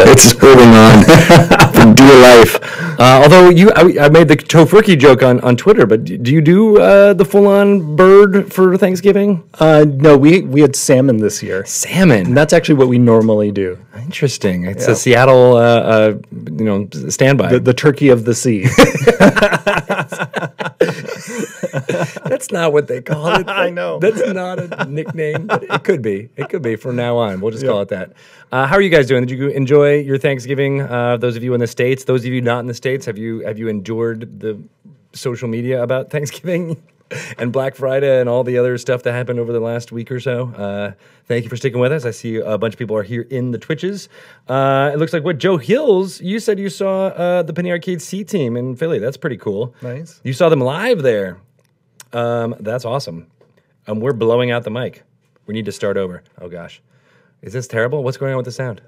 it's holding on for dear life. Although I made the tofurkey joke on Twitter, but do you do the full-on bird for Thanksgiving? No, we had salmon this year. Salmon? And that's actually what we normally do. Interesting. It's a Seattle, standby. The turkey of the sea. That's not what they call it. I know. That's not a nickname, but it could be. It could be from now on. We'll just call it that. How are you guys doing? Did you enjoy your Thanksgiving? Those of you in the States, those of you not in the States, have you endured the social media about Thanksgiving and Black Friday and all the other stuff that happened over the last week or so? Thank you for sticking with us. I see a bunch of people are here in the Twitches. It looks like Joe Hills, you said you saw the Penny Arcade C Team in Philly. That's pretty cool. Nice. You saw them live there. That's awesome. We're blowing out the mic. We need to start over. Oh, gosh. Is this terrible? What's going on with the sound?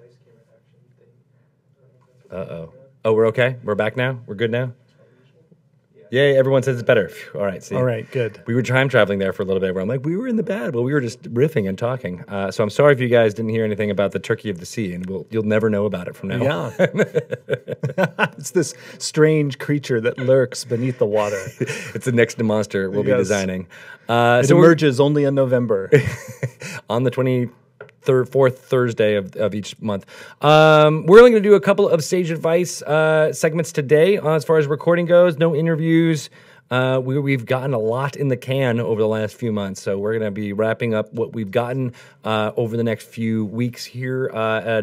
Uh-oh. Oh, we're okay? We're back now? We're good now? Yay, everyone says it's better. Phew, all right, see. All right, good. We were time traveling there for a little bit where I'm like, we were in the bad. Well, we were just riffing and talking. So I'm sorry if you guys didn't hear anything about the turkey of the sea, and you'll never know about it from now on. Yeah. It's this strange creature that lurks beneath the water. It's the next monster we'll be designing. It emerges only in November. On the 4th Thursday of each month. We're only going to do a couple of Sage Advice segments today as far as recording goes. No interviews. We've gotten a lot in the can over the last few months, so we're going to be wrapping up what we've gotten over the next few weeks here,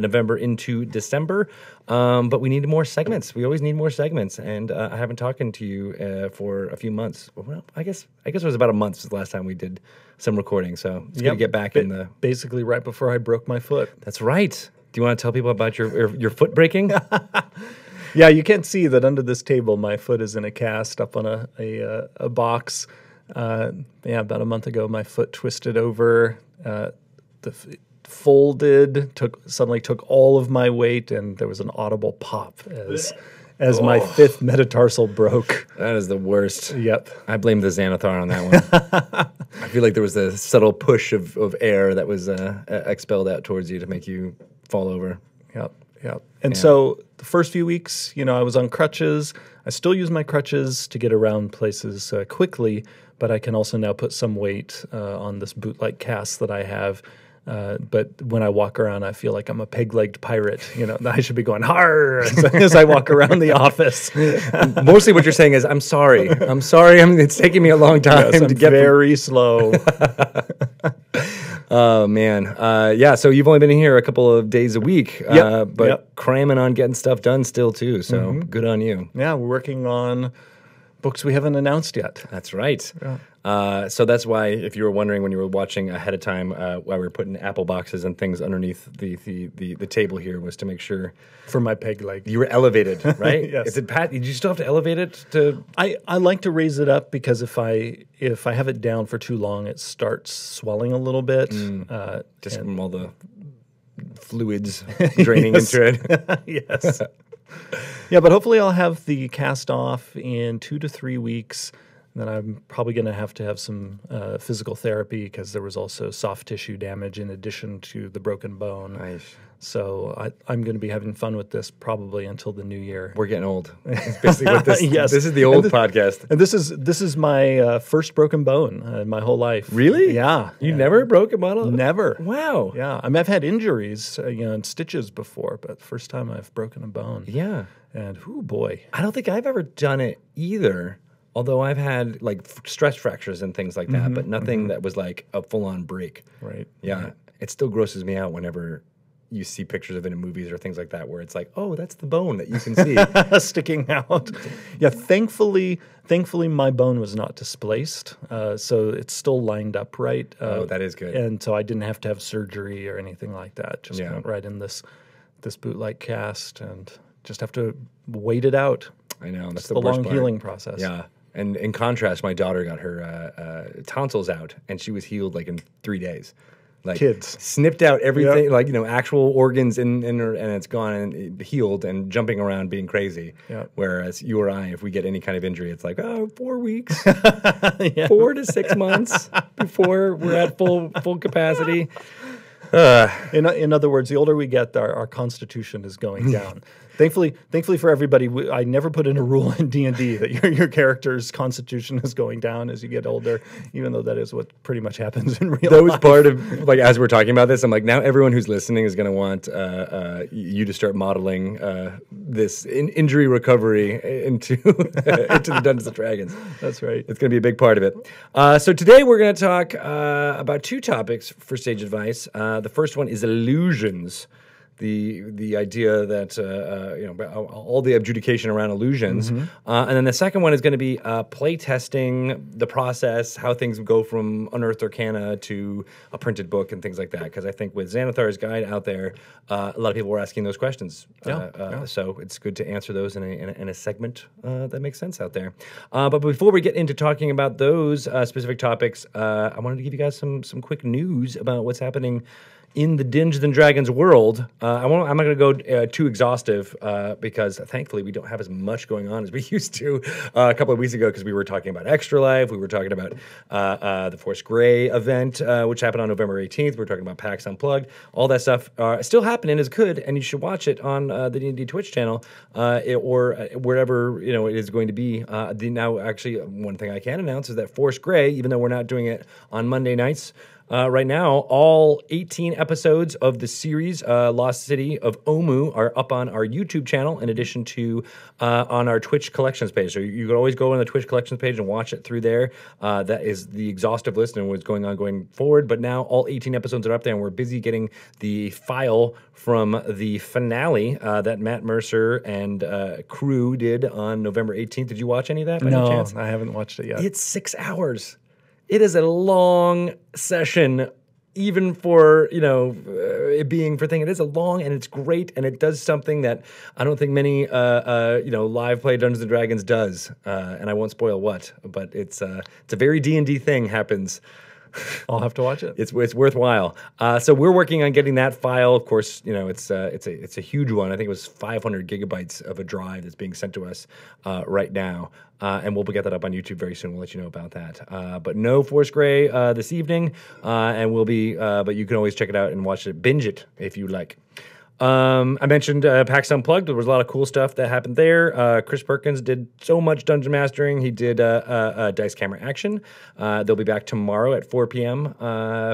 November into December. But we need more segments. We always need more segments, and I haven't talked to you for a few months. Well, I guess it was about a month since the last time we did some recording, so it's good to get back in the... Basically right before I broke my foot. That's right. Do you want to tell people about your foot breaking? Yeah, you can't see that under this table. My foot is in a cast up on a box. About a month ago, my foot twisted over. Folded. Suddenly took all of my weight, and there was an audible pop as my fifth metatarsal broke. That is the worst. Yep. I blame the Xanathar on that one. I feel like there was a subtle push of air that was expelled out towards you to make you fall over. Yep. And so the first few weeks, I was on crutches. I still use my crutches to get around places quickly, but I can also now put some weight on this boot-like cast that I have. But when I walk around, I feel like I'm a peg-legged pirate. I should be going, "Har!" as I walk around the office. Mostly what you're saying is, I'm sorry. It's taking me a long time to get very slow. Oh, man. So you've only been here a couple of days a week, but cramming on getting stuff done still, too. So good on you. Yeah, we're working on books we haven't announced yet. That's right. Yeah. So that's why, if you were wondering when you were watching ahead of time, why we were putting apple boxes and things underneath the table here was to make sure for my peg leg you were elevated, right? Yes. Is it Pat? Did you still have to elevate it to? I like to raise it up because if I have it down for too long, it starts swelling a little bit. Just from all the fluids draining into it. Yes. Yeah, but hopefully I'll have the cast off in 2 to 3 weeks. Then I'm probably going to have some physical therapy because there was also soft tissue damage in addition to the broken bone. Nice. So I'm going to be having fun with this probably until the new year. We're getting old. It's basically what this. Yes. This is the old podcast. And this is my first broken bone in my whole life. Really? Yeah. You never broke a bone? Never. Wow. Yeah. I mean, I've had injuries, and stitches before, but the first time I've broken a bone. Yeah. And oh boy, I don't think I've ever done it either. Although I've had like stress fractures and things like that, but nothing that was like a full-on break. Right. Yeah. Right. It still grosses me out whenever you see pictures of it in movies or things like that where it's like, oh, that's the bone that you can see. Sticking out. Yeah, thankfully my bone was not displaced, so it's still lined up right. Oh, that is good. And so I didn't have to have surgery or anything like that. Just went right in this boot-like cast and just have to wait it out. I know. That's it's the long worst part. healing process. Yeah. And in contrast, my daughter got her tonsils out, and she was healed like in 3 days. Like Kids snipped out everything, like actual organs in her, and it's gone and healed and jumping around being crazy. Yep. Whereas you or I, if we get any kind of injury, it's like 4 weeks, 4 to 6 months before we're at full capacity. In other words, the older we get, our constitution is going down. Thankfully for everybody, I never put in a rule in D&D that your character's constitution is going down as you get older, even though that is what pretty much happens in real life. That was part of, like, as we're talking about this, I'm like, now everyone who's listening is going to want you to start modeling this injury recovery into the Dungeons & Dragons. That's right. It's going to be a big part of it. So today we're going to talk about two topics for Sage Advice. The first one is illusions. The idea that all the adjudication around illusions, and then the second one is going to be play testing, the process, how things go from unearthed arcana to a printed book and things like that. Because I think with Xanathar's guide out there, a lot of people were asking those questions. So it's good to answer those in a segment that makes sense out there. But before we get into talking about those specific topics, I wanted to give you guys some quick news about what's happening in the Dungeons and Dragons world. I'm not going to go too exhaustive because thankfully we don't have as much going on as we used to a couple of weeks ago, because we were talking about Extra Life, we were talking about the Force Grey event, which happened on November 18th. We were talking about PAX Unplugged. All that stuff still happening is good, and you should watch it on the D&D Twitch channel or wherever it is going to be. Now, actually, one thing I can announce is that Force Grey, even though we're not doing it on Monday nights, right now, all 18 episodes of the series Lost City of Omu are up on our YouTube channel, in addition to on our Twitch collections page. So you can always go on the Twitch collections page and watch it through there. That is the exhaustive list and what's going on going forward. But now all 18 episodes are up there, and we're busy getting the file from the finale that Matt Mercer and crew did on November 18th. Did you watch any of that by any chance? I haven't watched it yet. It's 6 hours. It is a long session, even for it being for thing. It is a long, and it's great, and it does something that I don't think many live play Dungeons and Dragons does, and I won't spoil what, but it's a very D&D thing happens. I'll have to watch it. It's worthwhile. So we're working on getting that file. Of course, it's a huge one. I think it was 500 gigabytes of a drive that's being sent to us right now, and we'll get that up on YouTube very soon. We'll let you know about that. But no Force Grey this evening, and we'll be. But you can always check it out and watch it, binge it if you like. I mentioned PAX Unplugged. There was a lot of cool stuff that happened there. Chris Perkins did so much dungeon mastering. He did Dice Camera Action. They'll be back tomorrow at 4 p.m.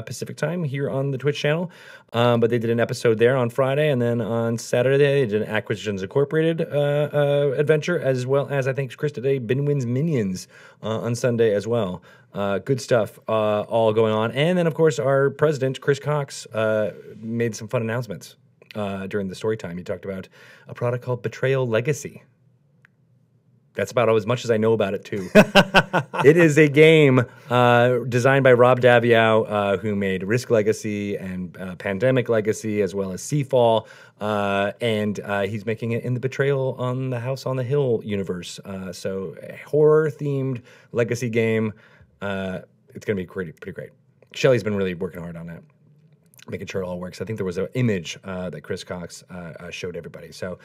Pacific time here on the Twitch channel. But they did an episode there on Friday, and then on Saturday they did an Acquisitions Incorporated adventure, as well as I think Chris did a Binwin's Minions on Sunday as well. Good stuff all going on. And then, of course, our president, Chris Cox, made some fun announcements. During the story time, he talked about a product called Betrayal Legacy. That's about as much as I know about it, too. It is a game designed by Rob Daviau, who made Risk Legacy and Pandemic Legacy, as well as Seafall. And he's making it in the Betrayal on the House on the Hill universe. So a horror-themed legacy game. It's going to be pretty great. Shelley's been really working hard on that, making sure it all works. I think there was an image that Chris Cox showed everybody. So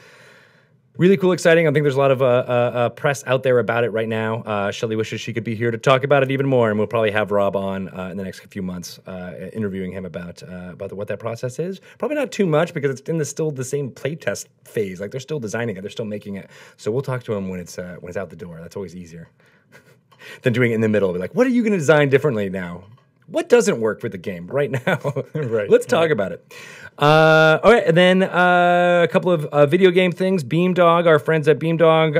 really cool, exciting. I think there's a lot of press out there about it right now. Shelley wishes she could be here to talk about it even more, and we'll probably have Rob on in the next few months, interviewing him about what that process is. Probably not too much, because it's in still the same playtest phase. Like, they're still designing it, they're still making it. So we'll talk to him when it's out the door. That's always easier than doing it in the middle. Be like, what are you going to design differently now? What doesn't work with the game right now? Right. Let's talk about it. All right, and then a couple of video game things. Beamdog, our friends at Beamdog,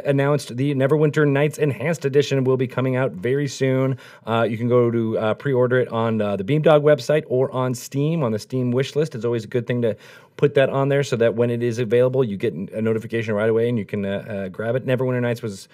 announced the Neverwinter Nights Enhanced Edition will be coming out very soon. You can go to pre-order it on the Beamdog website or on Steam, on the Steam wish list. It's always a good thing to put that on there so that when it is available, you get a notification right away and you can grab it. Neverwinter Nights was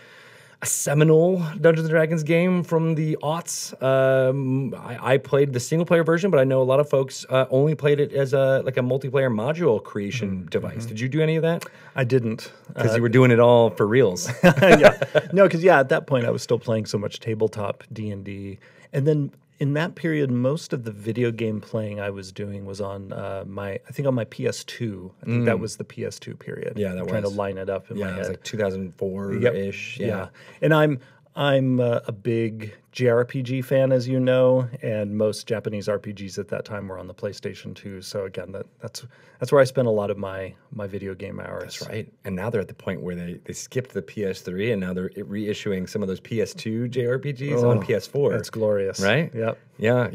a seminal Dungeons & Dragons game from the aughts. I played the single-player version, but I know a lot of folks only played it as a multiplayer module creation device. Did you do any of that? I didn't. Because you were doing it all for reals. Yeah. No, because, at that point I was still playing so much tabletop D&D. And then in that period, most of the video game playing I was doing was on my PS2. I think that was the PS2 period. Yeah, that was. Trying to line it up in my head. It was like 2004-ish. Yeah. And I'm a big JRPG fan, as you know, and most Japanese RPGs at that time were on the PlayStation 2. So again, that's where I spent a lot of my video game hours. That's right. And now they're at the point where they skipped the PS3 and now they're reissuing some of those PS2 JRPGs on PS4. That's glorious. Right? Yep. Yeah.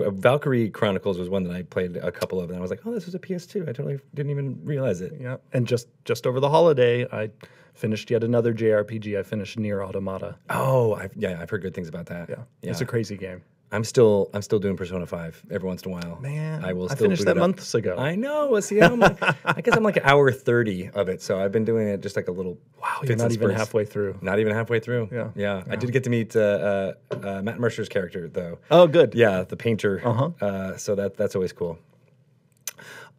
Valkyrie Chronicles was one that I played a couple of, and I was like, oh, this was a PS2. I totally didn't even realize it. Yeah. And just over the holiday, I finished yet another JRPG. I finished Nier Automata. Oh, I've heard good things about that. Yeah. It's a crazy game. I'm still doing Persona 5 every once in a while. Man, I still finished boot that it up. months ago. I know. Well, see, I guess I'm like an hour 30 of it, so I've been doing it just like a little. Wow, you're not even halfway through. Not even halfway through. Yeah. I did get to meet Matt Mercer's character though. Oh, good. Yeah, the painter. So that's always cool.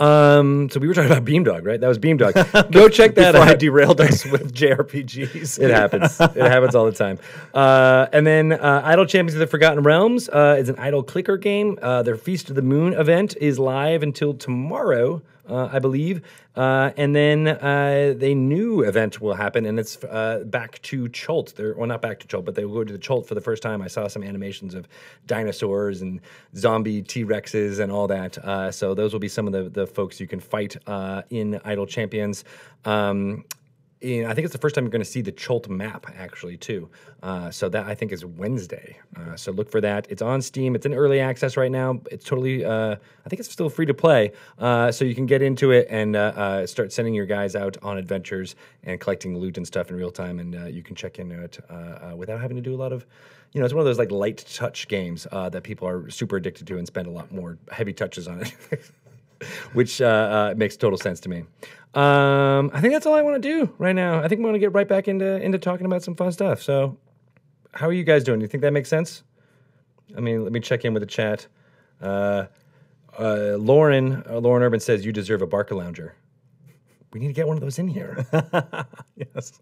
So we were talking about Beamdog, right? That was Beamdog. Go check that Before out. I derailed us with JRPGs. It happens. It happens all the time. And then Idle Champions of the Forgotten Realms is an idle clicker game. Their Feast of the Moon event is live until tomorrow, I believe. And then the new event will happen, and it's back to Chult. Well, not back to Chult, but they will go to the Chult for the first time. I saw some animations of dinosaurs and zombie T-Rexes and all that. So those will be some of the folks you can fight in Idle Champions. I think it's the first time you're going to see the Chult map, actually, too. So that, I think, is Wednesday. So look for that. It's on Steam. It's in early access right now. It's totally, I think it's still free to play. So you can get into it and start sending your guys out on adventures and collecting loot and stuff in real time. And you can check into it without having to do a lot of, it's one of those like light touch games that people are super addicted to and spend a lot more heavy touches on it. Which makes total sense to me. I think that's all I want to do right now. I think we want to get right back into talking about some fun stuff. So, how are you guys doing? Do you think that makes sense? I mean, let me check in with the chat. Lauren Urban says, you deserve a Barca Lounger. We need to get one of those in here. Yes.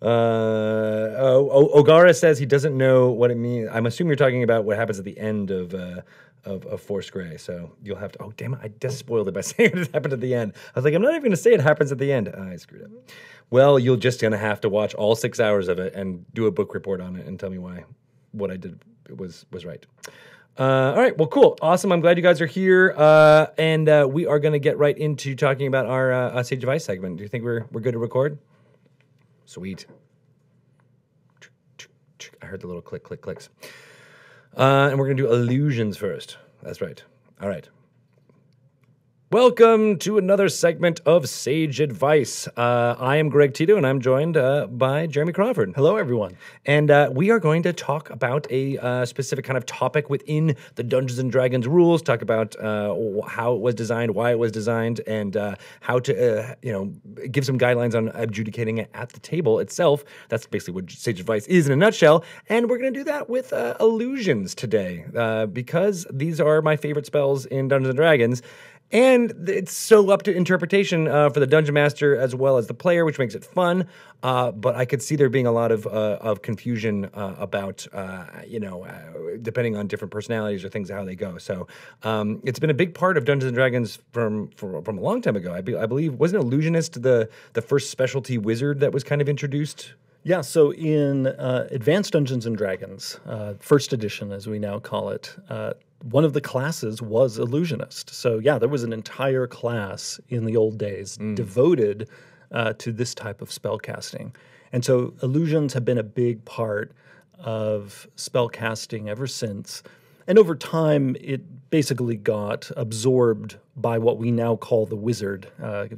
Ogara says he doesn't know what it means. I'm assuming you're talking about what happens at the end of Force Grey. So you'll have to. Oh, damn it! I just spoiled it by saying it happened at the end. I was like, I'm not even going to say it happens at the end. I screwed up. Well, you're just going to have to watch all 6 hours of it and do a book report on it and tell me why what I did was right. All right. Well, cool. Awesome. I'm glad you guys are here. And we are going to get right into talking about our Sage of Ice segment. Do you think we're good to record? Sweet. I heard the little clicks. And we're going to do illusions first. That's right. All right. Welcome to another segment of Sage Advice. I am Greg Tito, and I'm joined by Jeremy Crawford. Hello, everyone. And we are going to talk about a specific kind of topic within the Dungeons & Dragons rules, talk about how it was designed, why it was designed, and how to give some guidelines on adjudicating it at the table itself. That's basically what Sage Advice is in a nutshell. And we're going to do that with illusions today, because these are my favorite spells in Dungeons & Dragons. And it's so up to interpretation for the Dungeon Master as well as the player, which makes it fun. But I could see there being a lot of confusion about, depending on different personalities or things, how they go. So it's been a big part of Dungeons & Dragons from a long time ago. I believe, wasn't Illusionist the first specialty wizard that was kind of introduced? Yeah, so in Advanced Dungeons & Dragons, first edition as we now call it, one of the classes was Illusionist. So yeah, there was an entire class in the old days devoted to this type of spell casting. And so illusions have been a big part of spell casting ever since. And over time, it basically got absorbed by what we now call the wizard.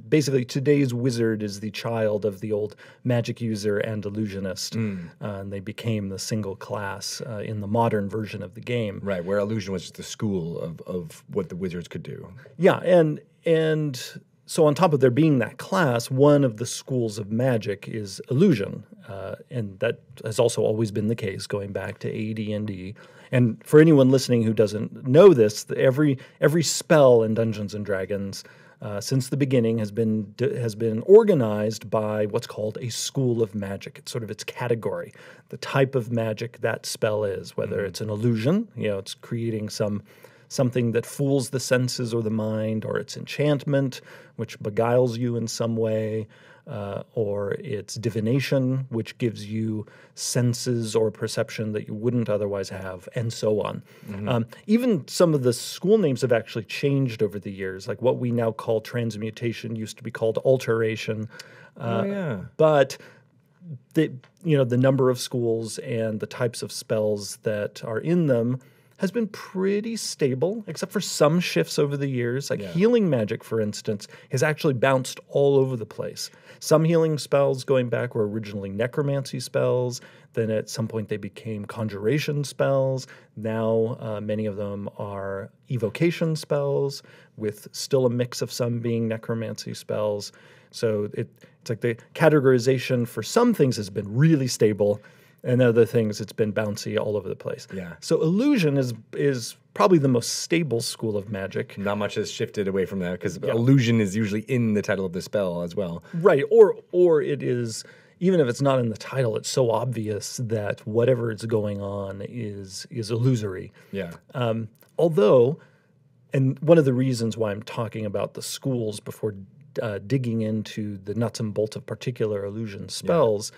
Basically, today's wizard is the child of the old magic user and illusionist. And they became the single class in the modern version of the game. Right, where illusion was just the school of what the wizards could do. Yeah, and so on top of there being that class, one of the schools of magic is illusion. And that has also always been the case going back to AD&D. And for anyone listening who doesn't know this, every spell in Dungeons & Dragons since the beginning has been organized by what's called a school of magic. It's sort of its category, the type of magic that spell is, whether it's an illusion, it's creating some something that fools the senses or the mind, or it's enchantment, which beguiles you in some way, or it's divination, which gives you senses or perception that you wouldn't otherwise have, and so on. Even some of the school names have actually changed over the years. Like what we now call transmutation used to be called alteration. But the number of schools and the types of spells that are in them has been pretty stable, except for some shifts over the years. Like healing magic, for instance, has actually bounced all over the place. Some healing spells going back were originally necromancy spells. Then at some point they became conjuration spells. Now many of them are evocation spells, with still a mix of some being necromancy spells. So it's like the categorization for some things has been really stable, and other things it's been bouncy all over the place. Yeah. So illusion is probably the most stable school of magic. Not much has shifted away from that, because illusion is usually in the title of the spell as well. Right. Or it is, even if it's not in the title, it's so obvious that whatever is going on is illusory. Yeah. Although, and one of the reasons why I'm talking about the schools before digging into the nuts and bolts of particular illusion spells,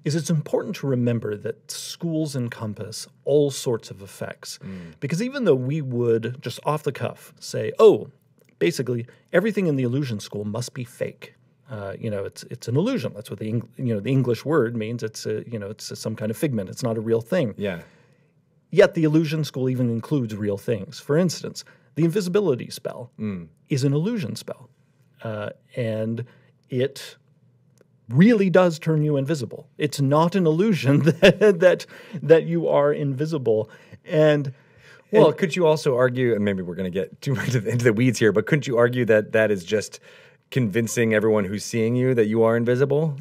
is it's important to remember that schools encompass all sorts of effects. Because even though we would just off the cuff say, oh, basically everything in the illusion school must be fake. It's an illusion. That's what the English word means. It's some kind of figment. It's not a real thing. Yeah. Yet the illusion school even includes real things. For instance, the invisibility spell is an illusion spell. And it really does turn you invisible. It's not an illusion that you are invisible. And could you also argue, and maybe we're going to get too much into the weeds here, but couldn't you argue that that is just convincing everyone who's seeing you that you are invisible?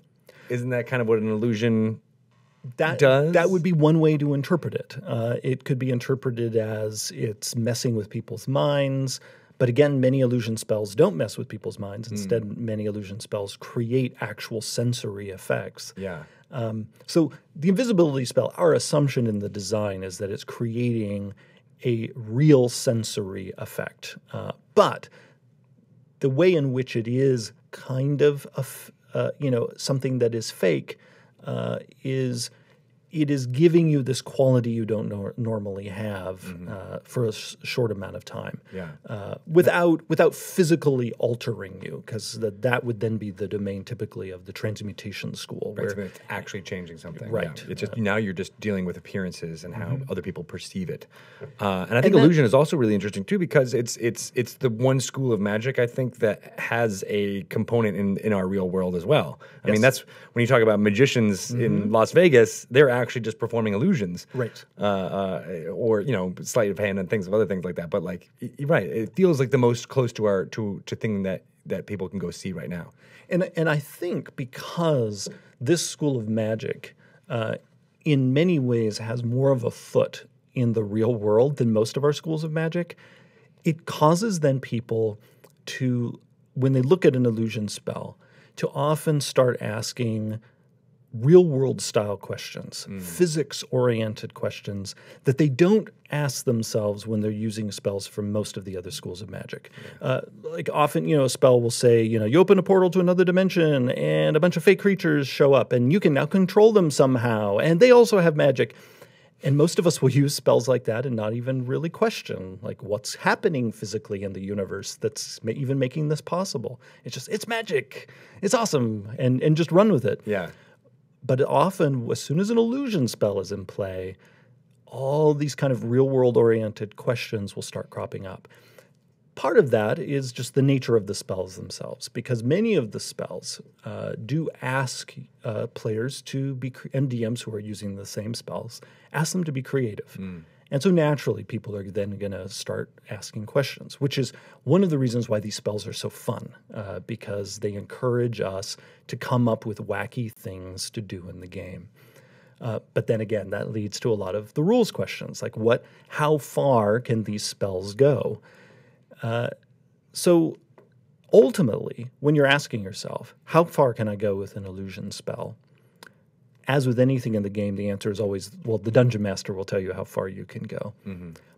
Isn't that kind of what an illusion does? That would be one way to interpret it. It could be interpreted as it's messing with people's minds. But again, many illusion spells don't mess with people's minds. Instead, many illusion spells create actual sensory effects. Yeah. So the invisibility spell, our assumption in the design is that it's creating a real sensory effect. But the way in which it is kind of something that is fake is it is giving you this quality you don't normally have for a short amount of time, without physically altering you, because that would then be the domain typically of the transmutation school, Right, where it's actually changing something. Right. Yeah. It's just now you're just dealing with appearances and how other people perceive it. And I think illusion is also really interesting too, because it's the one school of magic I think that has a component in our real world as well. I mean, that's when you talk about magicians in Las Vegas, they're actually just performing illusions, right? Or sleight of hand and other things like that. But like, you're right, it feels like the most close to our to thing that people can go see right now. And I think because this school of magic, in many ways, has more of a foot in the real world than most of our schools of magic, it causes then people to, when they look at an illusion spell, to often start asking real-world style questions, physics-oriented questions that they don't ask themselves when they're using spells from most of the other schools of magic. Like often, a spell will say, you open a portal to another dimension and a bunch of fake creatures show up and you can now control them somehow, and they also have magic. And most of us will use spells like that and not even really question, like, what's happening physically in the universe that's even making this possible. It's just, it's magic. It's awesome. And just run with it. Yeah. But often, as soon as an illusion spell is in play, all these kind of real-world oriented questions will start cropping up. Part of that is just the nature of the spells themselves, because many of the spells do ask players to be, and DMs who are using the same spells, ask them to be creative. And so naturally, people are then going to start asking questions, which is one of the reasons why these spells are so fun, because they encourage us to come up with wacky things to do in the game. But then again, that leads to a lot of the rules questions, like how far can these spells go? So ultimately, when you're asking yourself, how far can I go with an illusion spell? as with anything in the game, the answer is always, well, the dungeon master will tell you how far you can go.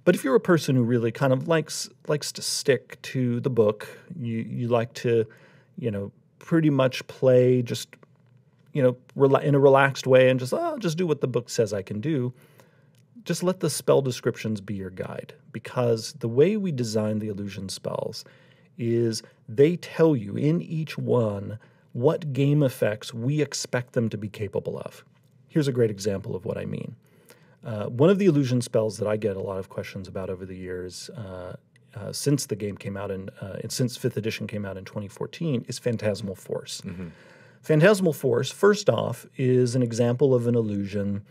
But if you're a person who really kind of likes to stick to the book, you like to, pretty much play just, in a relaxed way and just do what the book says I can do, just let the spell descriptions be your guide. Because the way we design the illusion spells is they tell you in each one what game effects we expect them to be capable of. Here's a great example of what I mean. One of the illusion spells that I get a lot of questions about over the years, since the game came out since 5th edition came out in 2014, is Phantasmal Force. Phantasmal Force, first off, is an example of an illusion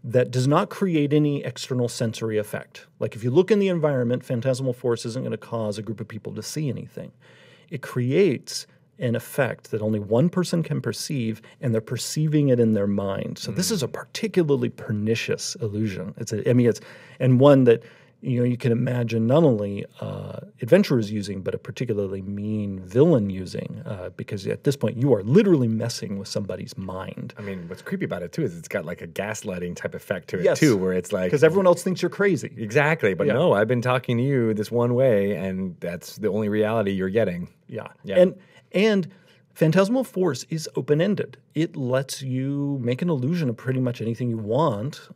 that does not create any external sensory effect. Like if you look in the environment, Phantasmal Force isn't going to cause a group of people to see anything. It creates an effect that only one person can perceive, and they're perceiving it in their mind. So this is a particularly pernicious illusion. And one that you can imagine not only adventurers using, but a particularly mean villain using, because at this point you are literally messing with somebody's mind. I mean, what's creepy about it too is it's got like a gaslighting type effect to it too, where it's like because everyone else thinks you're crazy. Exactly, but no, I've been talking to you this one way, and that's the only reality you're getting. Yeah. And Phantasmal Force is open-ended. It lets you make an illusion of pretty much anything you want,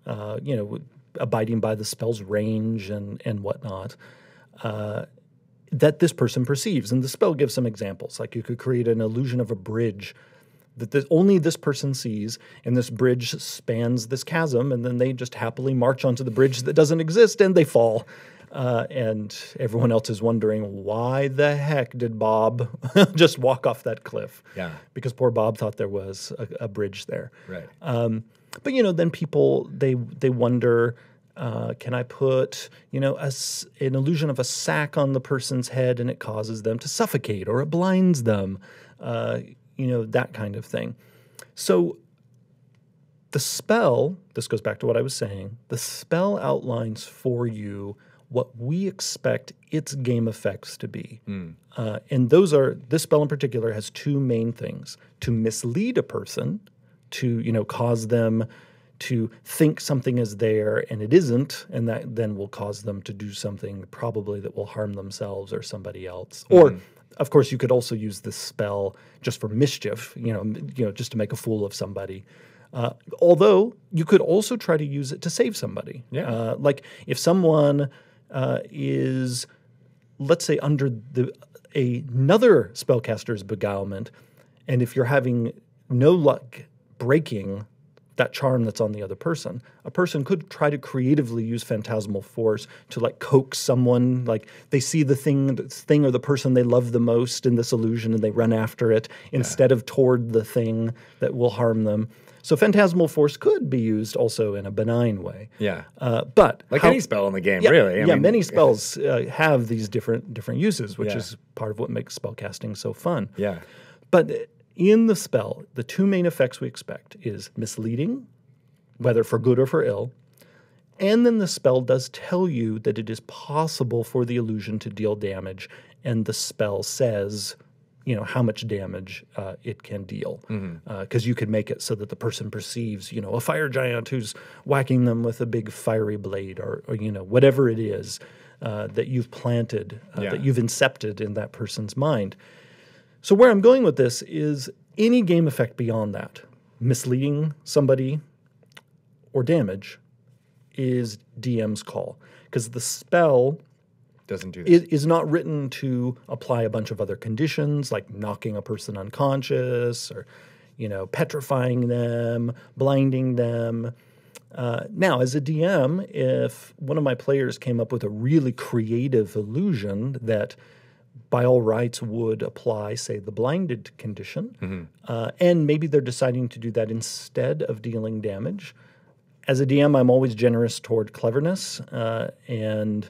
abiding by the spell's range and whatnot, that this person perceives. And the spell gives some examples. Like you could create an illusion of a bridge that only this person sees, and this bridge spans this chasm, and then they just happily march onto the bridge that doesn't exist, and they fall. And everyone else is wondering, why the heck did Bob just walk off that cliff? Yeah. Because poor Bob thought there was a bridge there. Right. But, then people, they wonder, can I put, an illusion of a sack on the person's head and it causes them to suffocate, or it blinds them, that kind of thing. So the spell, this goes back to what I was saying, the spell outlines for you what we expect its game effects to be. And this spell in particular has two main things: to mislead a person, to cause them to think something is there and it isn't, and that then will cause them to do something probably that will harm themselves or somebody else. Or, of course, you could also use this spell just for mischief, just to make a fool of somebody. Although you could also try to use it to save somebody. Yeah. Like if someone is, let's say, under another spellcaster's beguilement, and if you're having no luck breaking that charm that's on the other person, a person could try to creatively use Phantasmal Force to coax someone, like they see the thing or the person they love the most in this illusion and they run after it instead of toward the thing that will harm them. So Phantasmal Force could be used also in a benign way. Yeah. But any spell in the game, really. I mean, many spells have these different uses, which is part of what makes spellcasting so fun. Yeah. But in the spell, the two main effects we expect is misleading, whether for good or for ill, and then the spell does tell you that it is possible for the illusion to deal damage, and the spell says, how much damage it can deal. Because you could make it so that the person perceives, a fire giant who's whacking them with a big fiery blade or whatever it is that you've planted, that you've incepted in that person's mind. So where I'm going with this is any game effect beyond that, misleading somebody or damage, is DM's call. Because the spell doesn't do that. Is not written to apply a bunch of other conditions, like knocking a person unconscious or, petrifying them, blinding them. Now, as a DM, if one of my players came up with a really creative illusion that by all rights would apply, say, the blinded condition, and maybe they're deciding to do that instead of dealing damage. As a DM, I'm always generous toward cleverness, and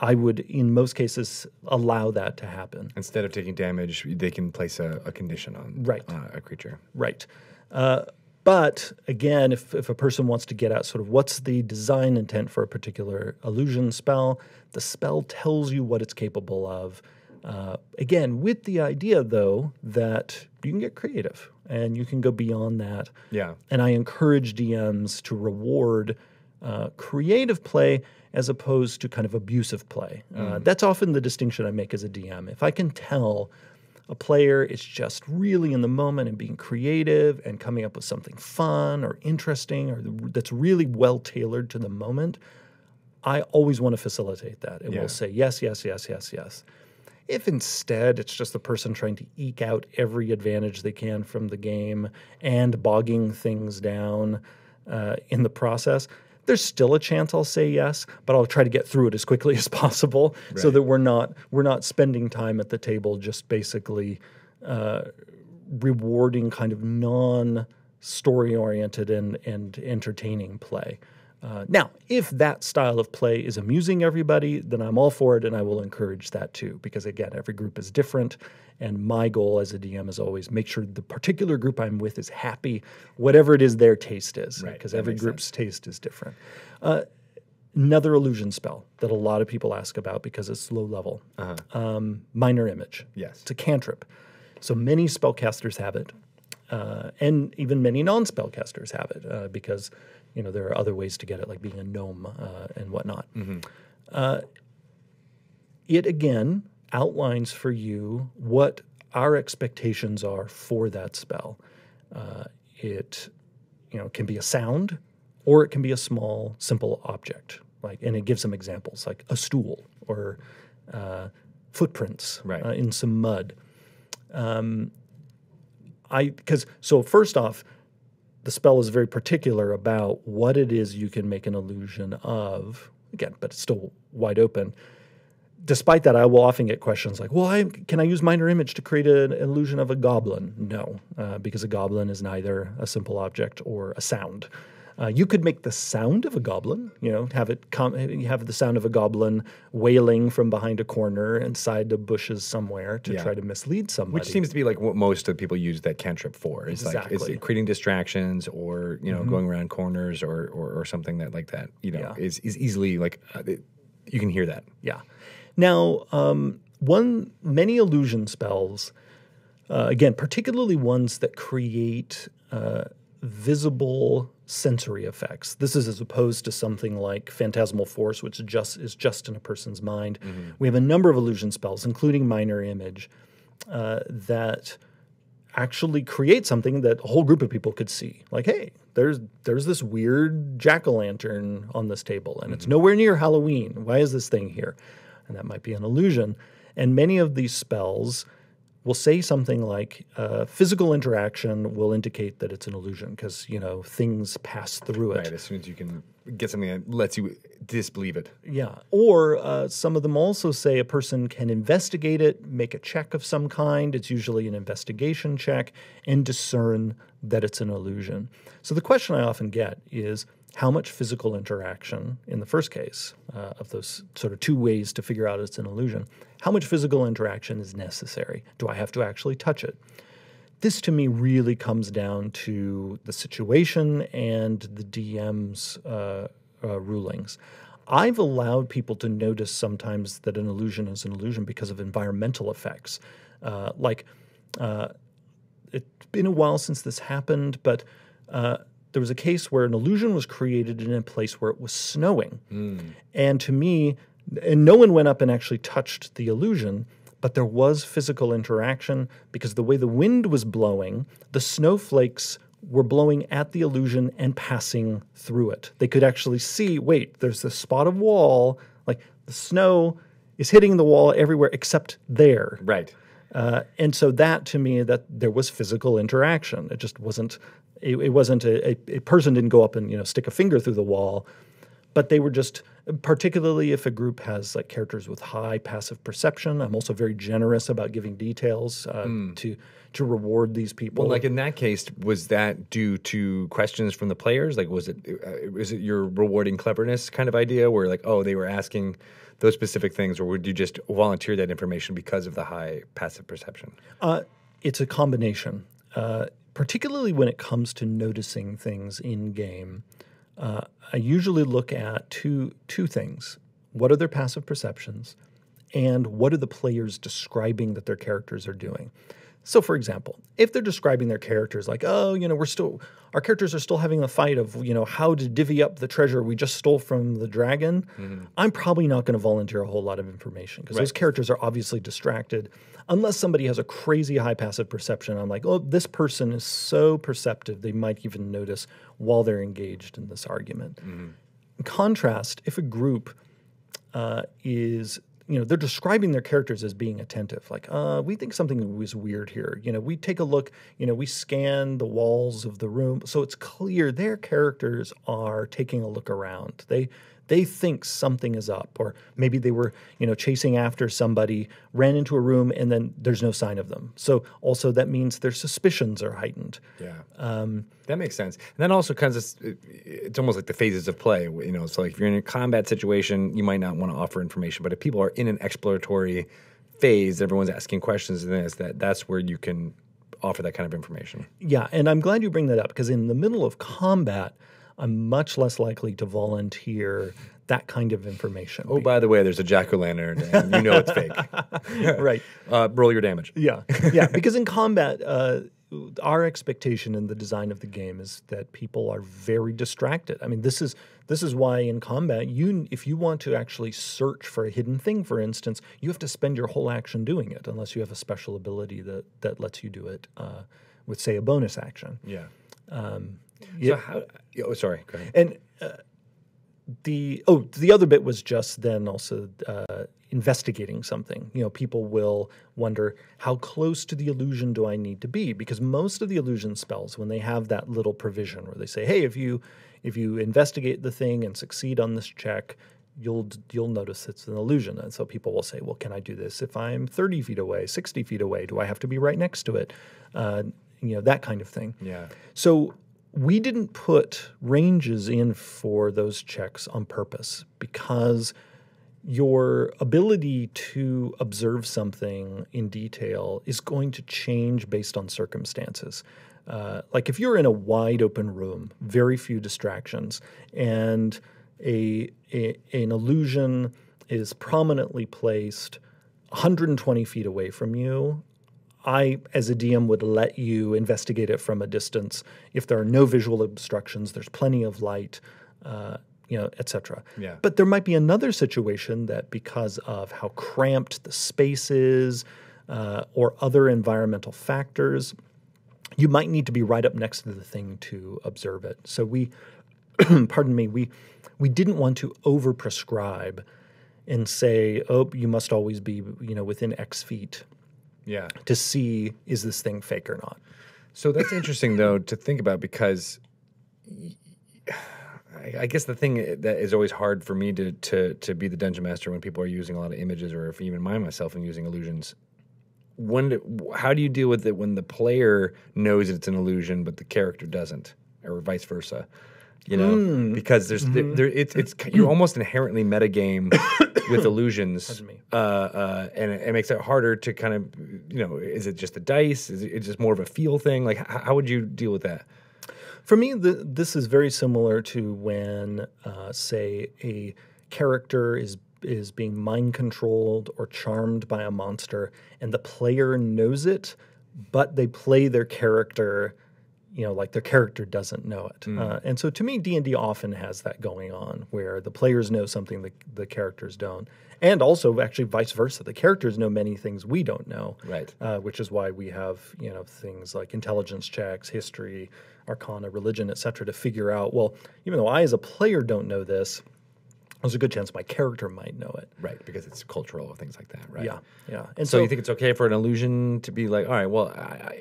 I would, in most cases, allow that to happen. Instead of taking damage, they can place a condition on a creature. Right. But again, if a person wants to get at sort of what's the design intent for a particular illusion spell, the spell tells you what it's capable of. Again, with the idea, though, that you can get creative and you can go beyond that. Yeah. And I encourage DMs to reward creative play as opposed to kind of abusive play. That's often the distinction I make as a DM. If I can tell a player is just really in the moment and being creative and coming up with something fun or interesting or that's really well tailored to the moment, I always want to facilitate that. And we'll say yes, yes, yes, yes, yes. If instead it's just the person trying to eke out every advantage they can from the game and bogging things down in the process, there's still a chance I'll say yes, but I'll try to get through it as quickly as possible so that we're not spending time at the table just basically rewarding kind of non-story oriented and entertaining play. Now, if that style of play is amusing everybody, then I'm all for it, and I will encourage that too. Because again, every group is different, and my goal as a DM is always make sure the particular group I'm with is happy, whatever it is their taste is, because every group's taste is different. Another illusion spell that a lot of people ask about because it's low level, minor image. Yes, it's a cantrip, so many spellcasters have it, and even many non-spellcasters have it because. There are other ways to get it, like being a gnome and whatnot. It, again, outlines for you what our expectations are for that spell. It can be a sound, or it can be a small, simple object. And it gives some examples, like a stool or footprints in some mud. So first off, the spell is very particular about what it is you can make an illusion of. Again, but it's still wide open. Despite that, I will often get questions like, well, can I use minor image to create an illusion of a goblin? No, because a goblin is neither a simple object or a sound. You could make the sound of a goblin, have the sound of a goblin wailing from behind a corner inside the bushes somewhere to try to mislead somebody. Which seems to be like what most of people use that cantrip for. Is like creating distractions or going around corners or something like that. Is easily like you can hear that. Yeah. Now, many illusion spells, again, particularly ones that create visible sensory effects. This is as opposed to something like Phantasmal Force, which is just in a person's mind. We have a number of illusion spells, including minor image, that actually create something that a whole group of people could see. Like, hey, there's this weird jack-o'-lantern on this table, and it's nowhere near Halloween. Why is this thing here? And that might be an illusion. And many of these spells will say something like physical interaction will indicate that it's an illusion because, things pass through it. Right, as soon as you can get something that lets you disbelieve it. Yeah, or some of them also say a person can investigate it, make a check of some kind. It's usually an investigation check, and discern that it's an illusion. So the question I often get is, how much physical interaction, in the first case, of those sort of two ways to figure out it's an illusion, how much physical interaction is necessary? Do I have to actually touch it? This, to me, really comes down to the situation and the DM's rulings. I've allowed people to notice sometimes that an illusion is an illusion because of environmental effects. It's been a while since this happened, but there was a case where an illusion was created in a place where it was snowing. And to me, and no one went up and actually touched the illusion, but there was physical interaction because the way the wind was blowing, the snowflakes were blowing at the illusion and passing through it. They could actually see, wait, there's this spot of wall, like the snow is hitting the wall everywhere except there. Right. And so that, to me, that there was physical interaction. It just wasn't. It wasn't a person didn't go up and stick a finger through the wall, but they were just. Particularly if a group has like characters with high passive perception, I'm also very generous about giving details to reward these people. Well, like in that case, was that due to questions from the players? Like, was it your rewarding cleverness kind of idea, where like, oh, they were asking those specific things, or would you just volunteer that information because of the high passive perception? It's a combination, particularly when it comes to noticing things in game. I usually look at two things. What are their passive perceptions? and what are the players describing that their characters are doing. So, for example, if they're describing their characters like, oh, our characters are still having a fight of, how to divvy up the treasure we just stole from the dragon, I'm probably not going to volunteer a whole lot of information because those characters are obviously distracted. Unless somebody has a crazy high passive perception, I'm like, oh, this person is so perceptive, they might even notice while they're engaged in this argument. In contrast, if a group is... they're describing their characters as being attentive. Like, we think something was weird here. We take a look, we scan the walls of the room. So it's clear their characters are taking a look around. They think something is up. Or maybe they were, chasing after somebody, ran into a room, and then there's no sign of them. So also that means their suspicions are heightened. Yeah. That makes sense. And then also kind of, it's almost like the phases of play. So like if you're in a combat situation, you might not want to offer information. But if people are in an exploratory phase, everyone's asking questions, and that's where you can offer that kind of information. Yeah, and I'm glad you bring that up because in the middle of combat, I'm much less likely to volunteer that kind of information. Oh, by the way, there's a jack-o'-lantern, and it's fake. Right. Roll your damage. Yeah, because in combat, our expectation in the design of the game is that people are very distracted. I mean, this is why in combat, if you want to actually search for a hidden thing, for instance, you have to spend your whole action doing it, unless you have a special ability that lets you do it with, say, a bonus action. Yeah. Yeah. Sorry. Go ahead. And the other bit was just then also investigating something. People will wonder how close to the illusion do I need to be? Because most of the illusion spells, when they have that little provision where they say, hey, if you investigate the thing and succeed on this check, you'll notice it's an illusion. And so people will say, well, can I do this if I'm 30 feet away, 60 feet away? Do I have to be right next to it? That kind of thing. Yeah. So we didn't put ranges in for those checks on purpose because your ability to observe something in detail is going to change based on circumstances. Like if you're in a wide open room, very few distractions, and an illusion is prominently placed 120 feet away from you, I, as a DM, would let you investigate it from a distance. If there are no visual obstructions, there's plenty of light, et cetera. Yeah. But there might be another situation that because of how cramped the space is or other environmental factors, you might need to be right up next to the thing to observe it. So we didn't want to overprescribe and say, oh, you must always be, within X feet. Yeah. To see, is this thing fake or not? So that's interesting, though, to think about because I guess the thing that is always hard for me to be the dungeon master when people are using a lot of images, or if even myself am using illusions. How do you deal with it when the player knows it's an illusion but the character doesn't, or vice versa? Because you're almost inherently metagame with illusions, and it makes it harder to kind of, is it just the dice? Is it just more of a feel thing? Like, how would you deal with that? For me, this is very similar to when, say, a character is being mind controlled or charmed by a monster, and the player knows it, but they play their character. Like their character doesn't know it. And so to me, D&D often has that going on where the players know something the characters don't. And also actually vice versa. The characters know many things we don't know. Right. Which is why we have, things like intelligence checks, history, arcana, religion, et cetera, to figure out, well, even though I as a player don't know this, there's a good chance my character might know it. Right, because it's cultural or things like that, right? Yeah. And so you think it's okay for an illusion to be like, all right, well,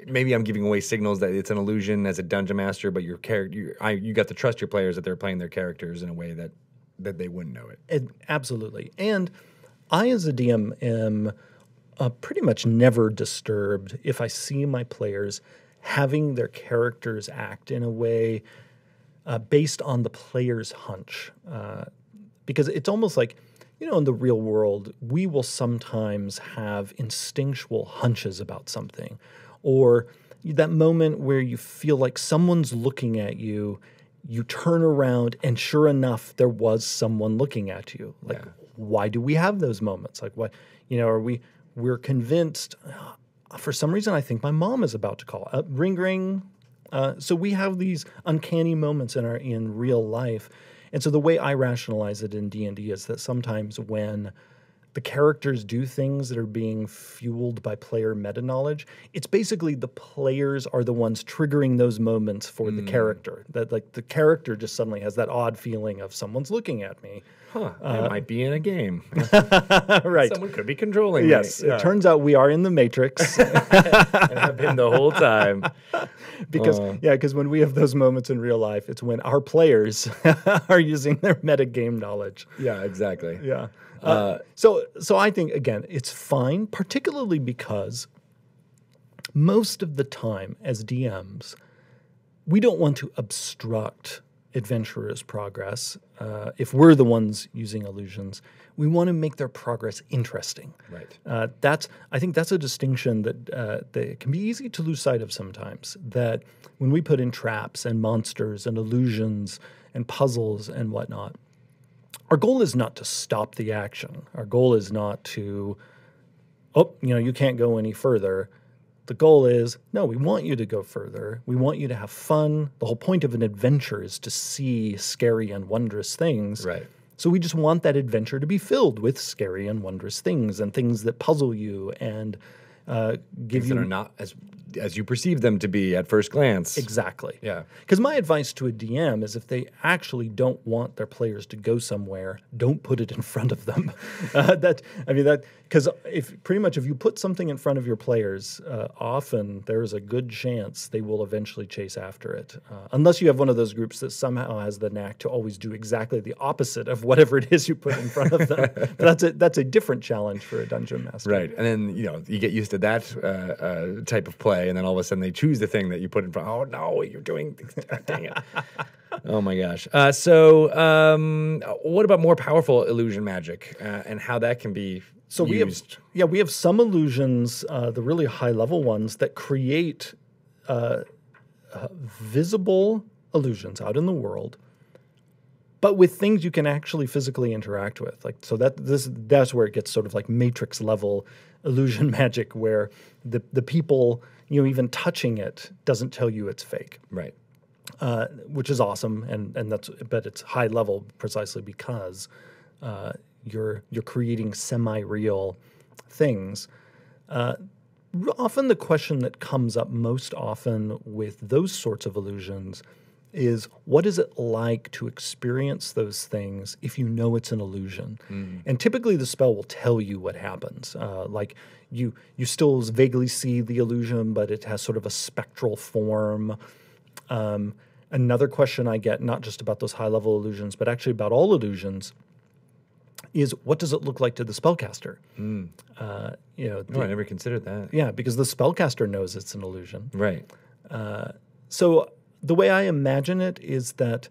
maybe I'm giving away signals that it's an illusion as a dungeon master, but your character, you got to trust your players that they're playing their characters in a way that they wouldn't know it. Absolutely. And I, as a DM, am pretty much never disturbed if I see my players having their characters act in a way based on the player's hunch. Because it's almost like, in the real world, we will sometimes have instinctual hunches about something. Or that moment where you feel like someone's looking at you, you turn around, and sure enough, there was someone looking at you. Like, why do we have those moments? Like, what, we're convinced, for some reason, I think my mom is about to call. Ring, ring. So we have these uncanny moments in real life. And so the way I rationalize it in D&D is that sometimes when the characters do things that are being fueled by player meta-knowledge, it's basically the players are the ones triggering those moments for the character. That, like, the character just suddenly has that odd feeling of someone's looking at me. I might be in a game. Right. Someone could be controlling me. Yes. It turns out we are in the Matrix. And I've been the whole time. Because when we have those moments in real life, it's when our players are using their metagame knowledge. Yeah, exactly. Yeah. So I think, again, it's fine, particularly because most of the time as DMs, we don't want to obstruct adventurers' progress. If we're the ones using illusions, we want to make their progress interesting. Right. I think that's a distinction that can be easy to lose sight of sometimes, that when we put in traps and monsters and illusions and puzzles and whatnot, our goal is not to stop the action. Our goal is not to, you can't go any further. The goal is, no, we want you to go further. We want you to have fun. The whole point of an adventure is to see scary and wondrous things. Right. So we just want that adventure to be filled with scary and wondrous things and things that puzzle you and give Things you... that are not as you perceive them to be at first glance. Exactly. Yeah. Because my advice to a DM is if they actually don't want their players to go somewhere, don't put it in front of them. Because if you put something in front of your players, often there is a good chance they will eventually chase after it. Unless you have one of those groups that somehow has the knack to always do exactly the opposite of whatever it is you put in front of them. But that's a different challenge for a dungeon master. Right. And then, you get used to that type of play, and then all of a sudden they choose the thing that you put in front. Oh, no, you're doing... Dang it. Oh, my gosh. What about more powerful illusion magic and how that can be used? We have some illusions, the really high-level ones, that create visible illusions out in the world, but with things you can actually physically interact with. Like, so that's where it gets sort of like Matrix level illusion magic, where the people, even touching it doesn't tell you it's fake. Right. Which is awesome, but it's high level precisely because you're creating semi-real things. Often the question that comes up most often with those sorts of illusions is, what is it like to experience those things if you know it's an illusion? And typically the spell will tell you what happens. Like you still vaguely see the illusion, but it has sort of a spectral form. Another question I get, not just about those high-level illusions, but actually about all illusions, is what does it look like to the spellcaster? I never considered that. Yeah, because the spellcaster knows it's an illusion. Right. So the way I imagine it is that,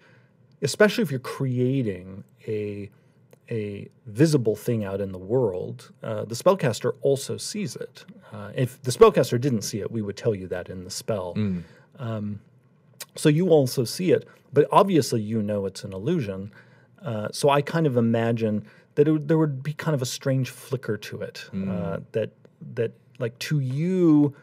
especially if you're creating a visible thing out in the world, the spellcaster also sees it. If the spellcaster didn't see it, we would tell you that in the spell. So you also see it, but obviously it's an illusion. So I kind of imagine that there would be kind of a strange flicker to it, that like to you,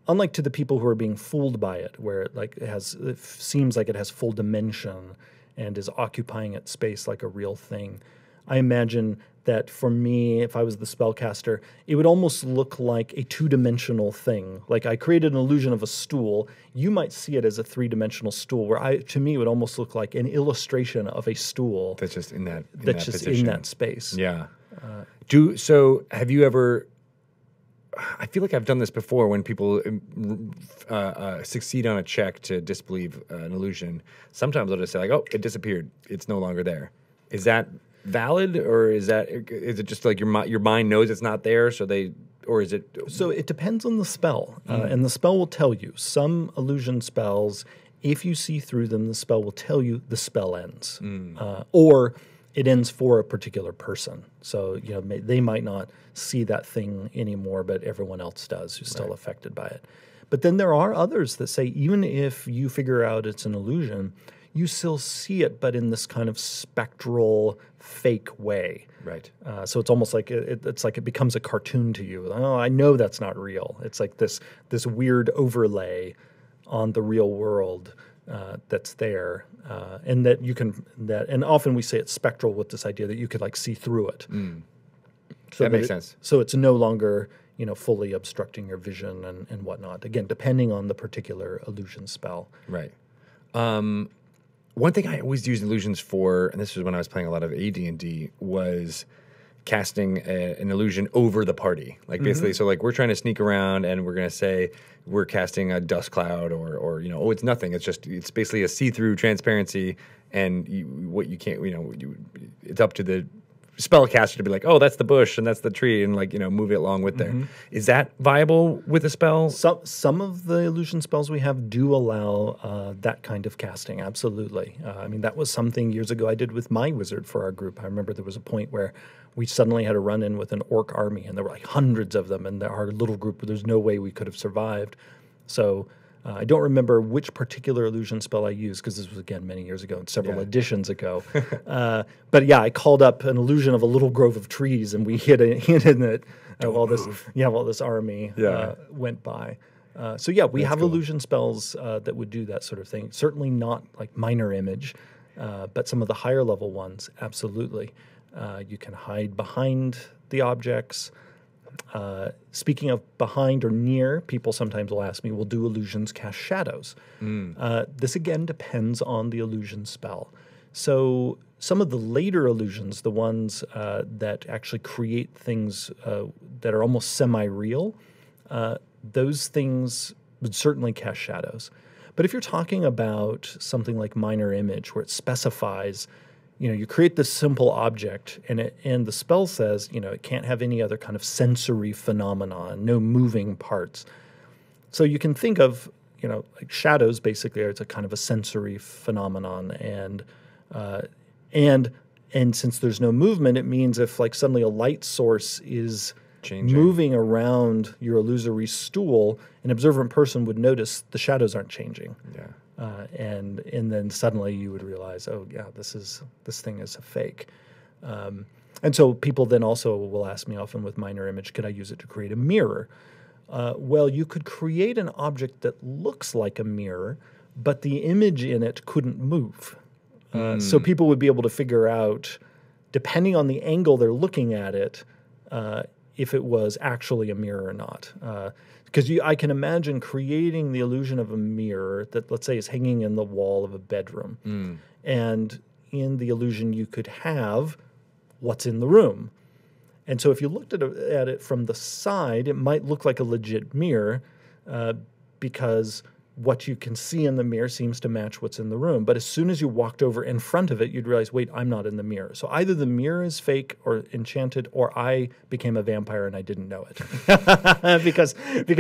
unlike to the people who are being fooled by it, where it seems like it has full dimension and is occupying its space like a real thing. I imagine that for me, if I was the spellcaster, it would almost look like a two-dimensional thing. Like I created an illusion of a stool. You might see it as a three-dimensional stool, to me, it would almost look like an illustration of a stool. That's just in that in that space. Yeah. So have you ever... I feel like I've done this before when people succeed on a check to disbelieve an illusion. Sometimes they'll just say, like, oh, it disappeared. It's no longer there. Is that valid, or is it just like your mind knows it's not there, so it depends on the spell, and the spell will tell you. Some illusion spells, if you see through them, the spell will tell you the spell ends, or it ends for a particular person. So they might not see that thing anymore, but everyone else does who's still affected by it. But then there are others that say even if you figure out it's an illusion, you still see it, but in this kind of spectral, fake way. Right. So it's almost like it's like it becomes a cartoon to you. Oh, I know that's not real. It's like this weird overlay on the real world that's there, and that you can and often we say it's spectral with this idea that you could like see through it. So that makes sense. So it's no longer fully obstructing your vision and whatnot. Again, depending on the particular illusion spell. Right. One thing I always used illusions for, and this was when I was playing a lot of AD&D, was casting an illusion over the party. Like basically, so like we're trying to sneak around and we're going to say we're casting a dust cloud or oh, it's nothing. It's basically a see-through transparency, and it's up to the spellcaster to be like, oh, that's the bush and that's the tree, and like move it along with there. Is that viable with a spell? Some of the illusion spells we have do allow that kind of casting. Absolutely. I mean, that was something years ago I did with my wizard for our group. I remember there was a point where we suddenly had to run in with an orc army, and there were like hundreds of them, and our little group, there's no way we could have survived. So I don't remember which particular illusion spell I used, because this was, again, many years ago and several editions ago. But yeah, I called up an illusion of a little grove of trees, and we hid in it while this army went by. So yeah, we have cool illusion spells that would do that sort of thing. Certainly not like minor image, but some of the higher level ones, absolutely. You can hide behind the objects. Speaking of behind or near, people sometimes will ask me, will do illusions cast shadows? This again depends on the illusion spell. So some of the later illusions, the ones that actually create things that are almost semi-real, those things would certainly cast shadows. But if you're talking about something like minor image, where it specifies, you create this simple object, and the spell says, it can't have any other kind of sensory phenomenon, no moving parts. So you can think of, like shadows basically it's a kind of a sensory phenomenon, and since there's no movement, it means if like suddenly a light source is moving around your illusory stool, an observant person would notice the shadows aren't changing. Yeah. And then suddenly you would realize, oh yeah, this thing is a fake. And so people then also will ask me often with minor image, could I use it to create a mirror? Well, you could create an object that looks like a mirror, but the image in it couldn't move. So people would be able to figure out, depending on the angle they're looking at it, if it was actually a mirror or not. Because I can imagine creating the illusion of a mirror that, let's say, is hanging in the wall of a bedroom. And in the illusion, you could have what's in the room. And so if you looked at it from the side, it might look like a legit mirror because what you can see in the mirror seems to match what's in the room. But as soon as you walked over in front of it, you'd realize, wait, I'm not in the mirror. So either the mirror is fake or enchanted, or I became a vampire and I didn't know it because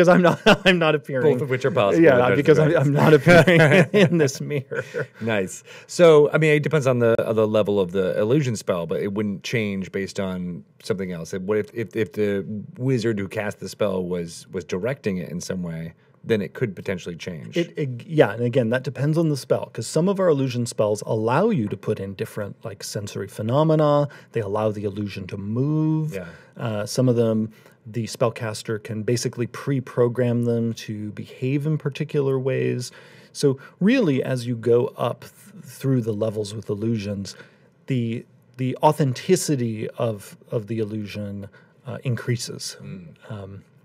I'm not appearing. Both of which are possible. Yeah, because I'm not appearing in this mirror. Nice. So I mean, it depends on the level of the illusion spell, but it wouldn't change based on something else. What if the wizard who cast the spell was directing it in some way? Then it could potentially change. Yeah, and again, that depends on the spell, because some of our illusion spells allow you to put in different like sensory phenomena. They allow the illusion to move. Yeah. Some of them, the spellcaster can basically pre-program them to behave in particular ways. So really, as you go up through the levels with illusions, the authenticity of the illusion increases.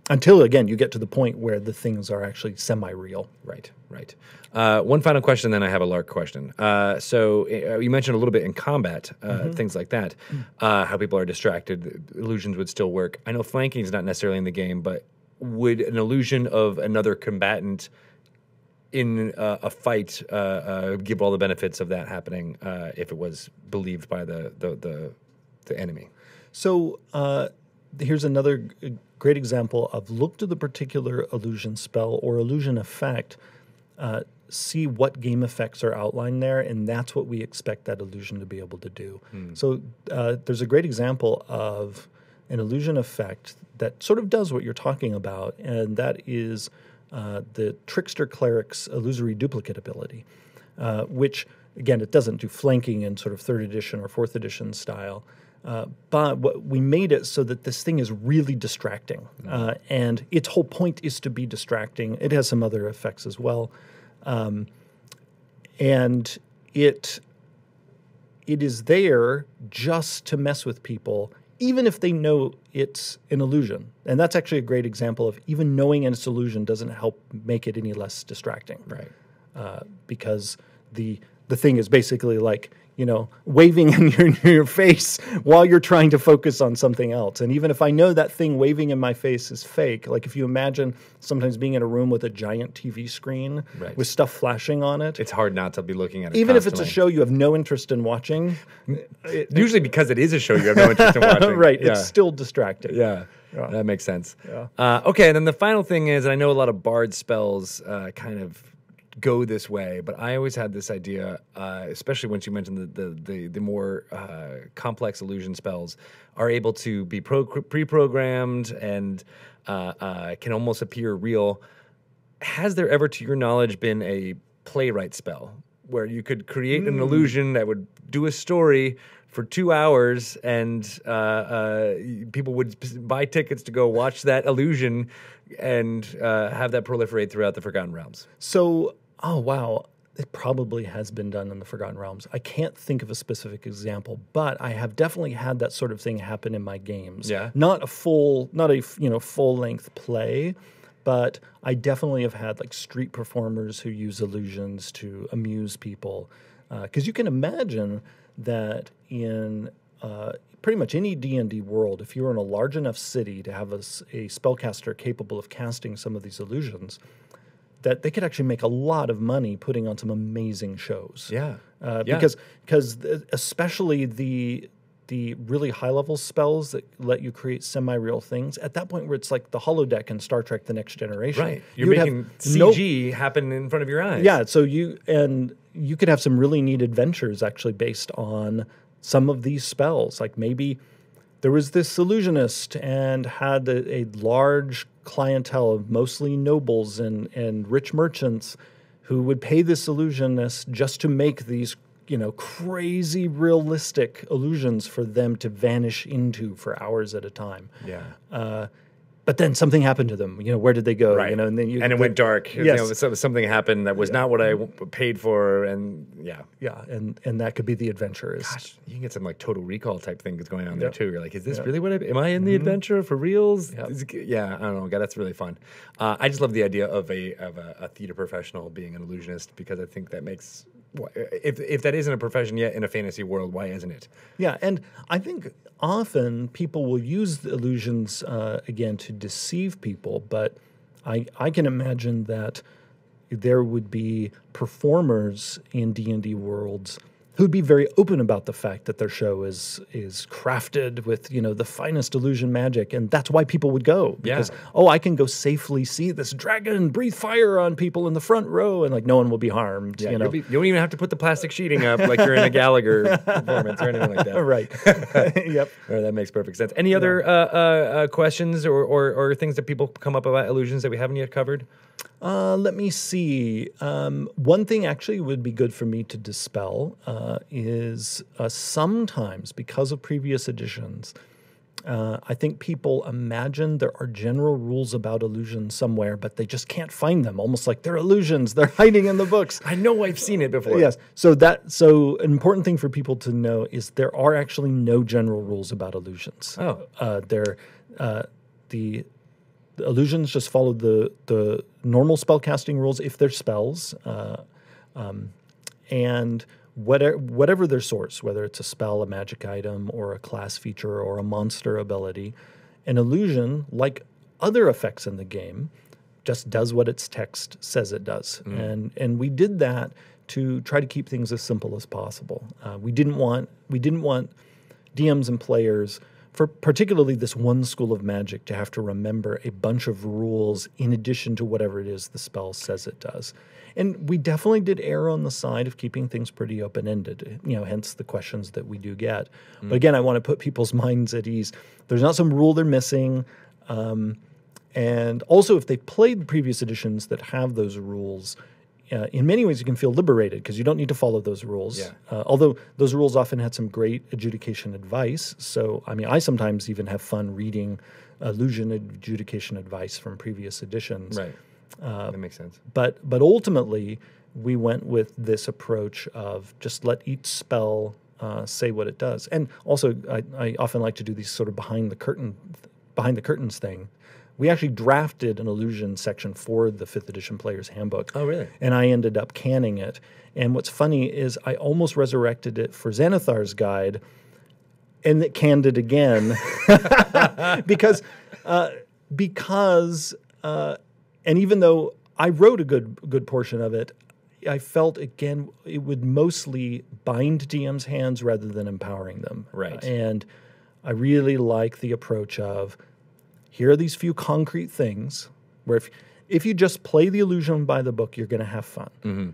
Until, again, you get to the point where the things are actually semi-real. Right. One final question, then I have a Lark question. So you mentioned a little bit in combat, things like that, how people are distracted, illusions would still work. I know flanking is not necessarily in the game, but would an illusion of another combatant in a fight give all the benefits of that happening if it was believed by the enemy? So here's another great example of look to the particular illusion spell or illusion effect, see what game effects are outlined there, and that's what we expect that illusion to be able to do. So there's a great example of an illusion effect that sort of does what you're talking about, and that is the Trickster Clerics illusory duplicate ability, which again, it doesn't do flanking in sort of 3rd edition or 4th edition style. But we made it so that this thing is really distracting. And its whole point is to be distracting. It has some other effects as well. And it is there just to mess with people, even if they know it's an illusion. And that's actually a great example of even knowing it's an illusion doesn't help make it any less distracting. Right. Because the thing is basically like, waving in your face while you're trying to focus on something else. And even if I know that thing waving in my face is fake, like if you imagine sometimes being in a room with a giant TV screen with stuff flashing on it. It's hard not to be looking at it even constantly. if it's a show you have no interest in watching. Usually because it is a show you have no interest in watching. Right. Yeah. It's still distracting. Yeah. That makes sense. Yeah. Okay, and then the final thing is, and I know a lot of bard spells kind of go this way, but I always had this idea, especially once you mentioned the more complex illusion spells are able to be pre-programmed and can almost appear real. Has there ever, to your knowledge, been a playwright spell where you could create an illusion that would do a story for 2 hours and people would buy tickets to go watch that illusion and have that proliferate throughout the Forgotten Realms? So, oh, wow. It probably has been done in the Forgotten Realms. I can't think of a specific example, but I have definitely had that sort of thing happen in my games. Yeah. Not a full length play, but I definitely have had like street performers who use illusions to amuse people. Because you can imagine that in pretty much any D&D world, if you're in a large enough city to have a spellcaster capable of casting some of these illusions, that they could actually make a lot of money putting on some amazing shows. Yeah. Because especially the really high-level spells that let you create semi-real things, at that point where it's like the holodeck in Star Trek The Next Generation. Right. You're making CG happen in front of your eyes. Yeah, so you could have some really neat adventures actually based on some of these spells. Like maybe there was this illusionist and had a large clientele of mostly nobles and rich merchants who would pay this illusionist just to make these crazy realistic illusions for them to vanish into for hours at a time. Yeah. But then something happened to them. Where did they go? Right. And then it went dark. Yes. Something happened that was not what I paid for, and yeah, and that could be the adventurous. Gosh, you can get some like Total Recall type things going on there too. You're like, is this really what am I in the adventure for reals? Yep. Yeah, I don't know. God, that's really fun. I just love the idea of a theater professional being an illusionist, because I think that makes, if that isn't a profession yet in a fantasy world, why isn't it? Yeah, and I think often people will use the illusions again to deceive people, but I can imagine that there would be performers in D&D worlds who'd be very open about the fact that their show is crafted with the finest illusion magic, and that's why people would go, because I can go safely see this dragon breathe fire on people in the front row, and like no one will be harmed. You don't even have to put the plastic sheeting up like you're in a Gallagher performance or anything like that. Right. Yep. That makes perfect sense. Any other questions or things that people come up about illusions that we haven't yet covered? Let me see. One thing actually would be good for me to dispel is sometimes, because of previous editions, I think people imagine there are general rules about illusions somewhere, but they just can't find them, almost like they're illusions. They're hiding in the books. I know I've seen it before. Yes. So an important thing for people to know is there are actually no general rules about illusions. The illusions just follow the normal spellcasting rules if they're spells, and whatever their source, whether it's a spell, a magic item, or a class feature, or a monster ability, an illusion, like other effects in the game, just does what its text says it does. And we did that to try to keep things as simple as possible. We didn't want DMs and players, for particularly this one school of magic, to have to remember a bunch of rules in addition to whatever it is the spell says it does. And we definitely did err on the side of keeping things pretty open-ended, hence the questions that we do get. But again, I want to put people's minds at ease. There's not some rule they're missing. And also, if they played the previous editions that have those rules, in many ways, you can feel liberated because you don't need to follow those rules. Yeah. Although those rules often had some great adjudication advice. So, I mean, I sometimes even have fun reading illusion adjudication advice from previous editions. Right. That makes sense. But ultimately, we went with this approach of just let each spell say what it does. And also, I often like to do these sort of behind the curtains thing. We actually drafted an illusion section for the 5th edition Player's Handbook. Oh, really? And I ended up canning it. And what's funny is I almost resurrected it for Xanathar's guide, and it canned it again because and even though I wrote a good portion of it, I felt again it would mostly bind DM's hands rather than empowering them. Right. And I really like the approach of, here are these few concrete things where if you just play the illusion by the book, you're going to have fun. Mm-hmm.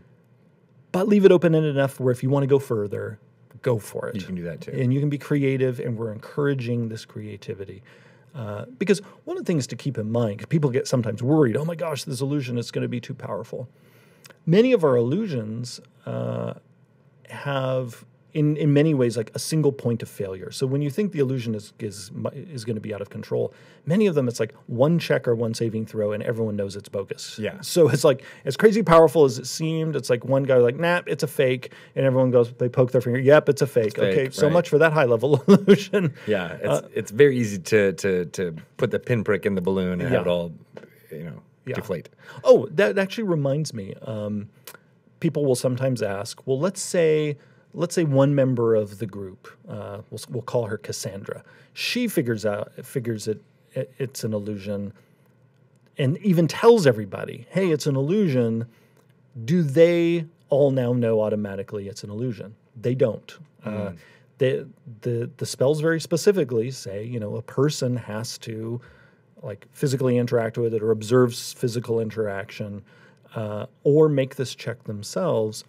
But leave it open-ended enough where if you want to go further, go for it. You can do that too. And you can be creative, and we're encouraging this creativity. Because one of the things to keep in mind, because people get sometimes worried, oh my gosh, this illusion is going to be too powerful. Many of our illusions have, in many ways, like a single point of failure. So when you think the illusion is going to be out of control, many of them it's like one check or one saving throw, and everyone knows it's bogus. Yeah. So it's like as crazy powerful as it seemed. It's like one guy like, nah, it's a fake, and everyone goes, they poke their finger, yep, it's a fake. Okay, so right. much for that high level illusion. Yeah, it's very easy to put the pinprick in the balloon and have it all, deflate. Oh, that actually reminds me. People will sometimes ask, well, let's say one member of the group, we'll call her Cassandra. She figures it's an illusion, and even tells everybody, "Hey, it's an illusion." Do they all now know automatically it's an illusion? They don't. The spells very specifically say, a person has to like physically interact with it or observes physical interaction, or make this check themselves.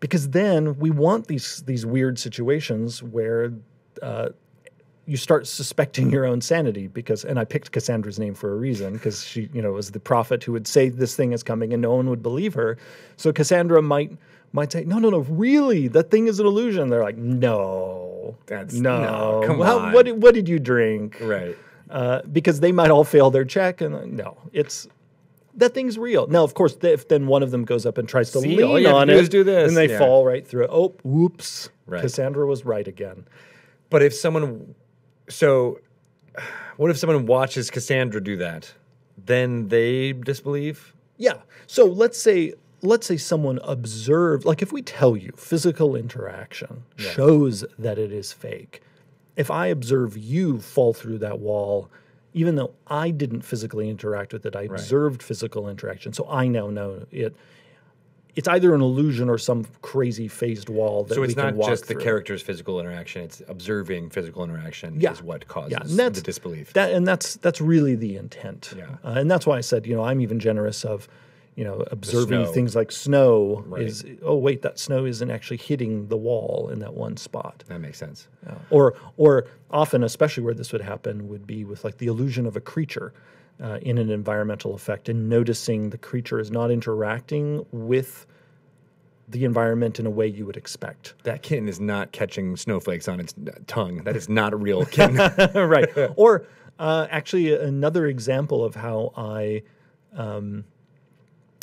Because then we want these weird situations where you start suspecting your own sanity. And I picked Cassandra's name for a reason, because she, was the prophet who would say this thing is coming and no one would believe her. So Cassandra might say, no, really, that thing is an illusion. They're like, no, come on. What did you drink? Right. Because they might all fail their check, and no, that thing's real. Now, of course, if then one of them goes up and tries to lean on it, do this. and they fall right through it. Oh, whoops. Right. Cassandra was right again. But what if someone watches Cassandra do that? Then they disbelieve? Yeah. So let's say someone observed, like if we tell you physical interaction shows that it is fake, if I observe you fall through that wall, even though I didn't physically interact with it, I observed physical interaction. So I now know it. It's either an illusion or some crazy phased wall that we can walk through. So it's not just the character's physical interaction; it's observing physical interaction is what causes the disbelief. That's really the intent. Yeah. And that's why I said, I'm even generous of, observing things like snow is, oh wait, that snow isn't actually hitting the wall in that one spot. That makes sense. Yeah. Or often, especially where this would happen, would be with like the illusion of a creature in an environmental effect, and noticing the creature is not interacting with the environment in a way you would expect. That kitten is not catching snowflakes on its tongue. That is not a real kitten. Right. Or actually another example of how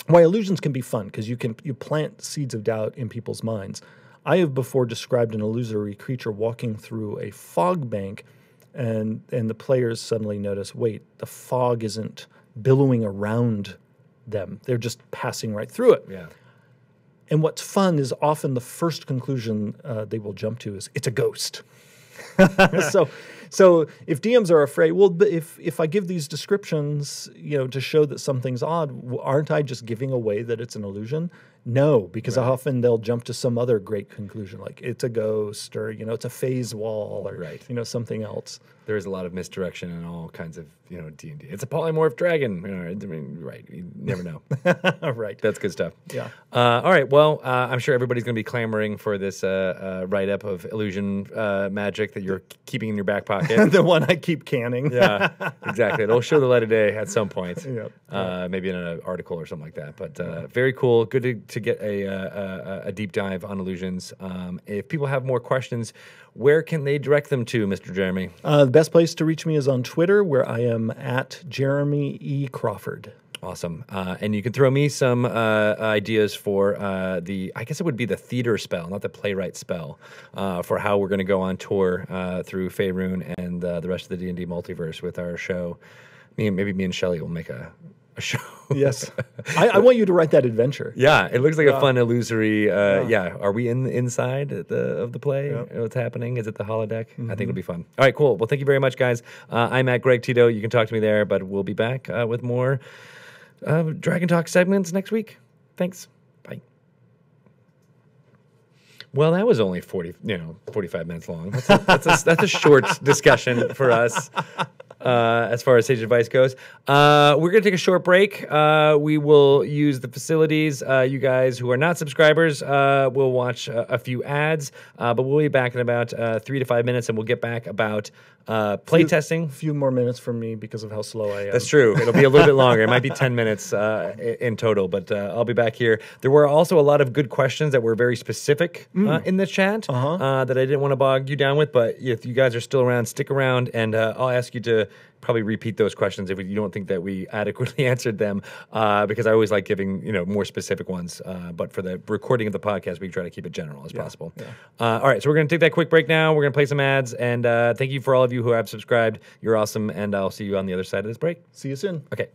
why illusions can be fun, because you plant seeds of doubt in people's minds. I have before described an illusory creature walking through a fog bank, and the players suddenly notice, wait, the fog isn't billowing around them. They're just passing right through it. Yeah. And what's fun is often the first conclusion they will jump to is, it's a ghost. So if DMs are afraid, well, if I give these descriptions, to show that something's odd, aren't I just giving away that it's an illusion? No, because often they'll jump to some other great conclusion, like it's a ghost, or it's a phase wall, or something else. There is a lot of misdirection in all kinds of D&D. It's a polymorph dragon. You never know. Right. That's good stuff. Yeah. All right. Well, I'm sure everybody's going to be clamoring for this write-up of illusion magic that you're keeping in your back pocket. pocket. The one I keep canning. Yeah, exactly. It'll show the light of day at some point. Yep. Maybe in an article or something like that. But very cool. Good to get a deep dive on illusions. If people have more questions, where can they direct them to, Mr. Jeremy? The best place to reach me is on Twitter, where I am at Jeremy E. Crawford. Awesome. And you can throw me some ideas for I guess it would be the theater spell, not the playwright spell, for how we're going to go on tour through Faerun and the rest of the D&D multiverse with our show. Maybe me and Shelly will make a show. Yes. I want you to write that adventure. Yeah, it looks like a fun illusory. Yeah, are we inside of the play? Yep. What's happening? Is it the holodeck? I think it'll be fun. All right, cool. Well, thank you very much, guys. I'm at Greg Tito. You can talk to me there, but we'll be back with more Dragon Talk segments next week. Thanks. Bye. Well, that was only 45 minutes long. That's a short discussion for us. As far as Sage Advice goes. We're going to take a short break. We will use the facilities. You guys who are not subscribers will watch a few ads, but we'll be back in about 3 to 5 minutes, and we'll get back about play testing. A few more minutes from me because of how slow I am. That's true. It'll be a little bit longer. It might be 10 minutes in total, but I'll be back here. There were also a lot of good questions that were very specific in the chat that I didn't want to bog you down with, but if you guys are still around, stick around, and I'll ask you to probably repeat those questions if you don't think that we adequately answered them, because I always like giving more specific ones. But for the recording of the podcast, we try to keep it general as possible. Yeah. All right, so we're going to take that quick break now. We're going to play some ads, and thank you for all of you who have subscribed. You're awesome, and I'll see you on the other side of this break. See you soon. Okay.